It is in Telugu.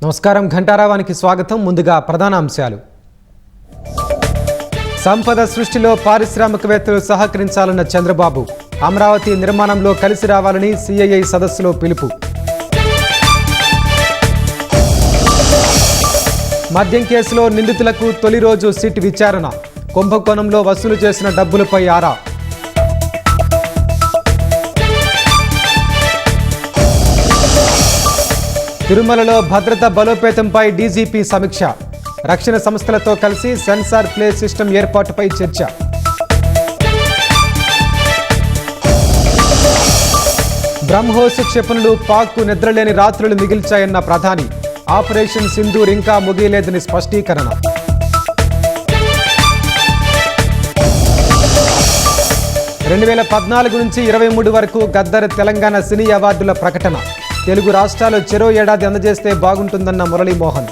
నమస్కారం. ఘంటారావానికి స్వాగతం. ముందుగా ప్రధాన అంశాలు. సంపద సృష్టిలో పారిశ్రామికవేత్తలు సహకరించాలన్న చంద్రబాబు. అమరావతి నిర్మాణంలో కలిసి రావాలని సిఐఐ సదస్సులో పిలుపు. మద్యం కేసులో నిందితులకు తొలి రోజు సిట్ విచారణ. కుంభకోణంలో వసూలు చేసిన డబ్బులపై ఆరా. తిరుమలలో భద్రత బలోపేతంపై డీజీపీ సమీక్ష. రక్షణ సంస్థలతో కలిసి సెన్సార్ ప్లే సిస్టమ్ ఏర్పాటుపై చర్చ. బ్రహ్మోస్ క్షిపణులు పాక్కు నిద్రలేని రాత్రులు మిగిల్చాయన్న ప్రధాని. ఆపరేషన్ సింధూర్ ఇంకా ముగియలేదని స్పష్టీకరణ. 2014 నుంచి 23 వరకు గద్దర్ తెలంగాణ సినీ అవార్డుల ప్రకటన. తెలుగు రాష్ట్రాలు చెరో ఏడాది అందజేస్తే బాగుంటుందన్న మురళీమోహన్.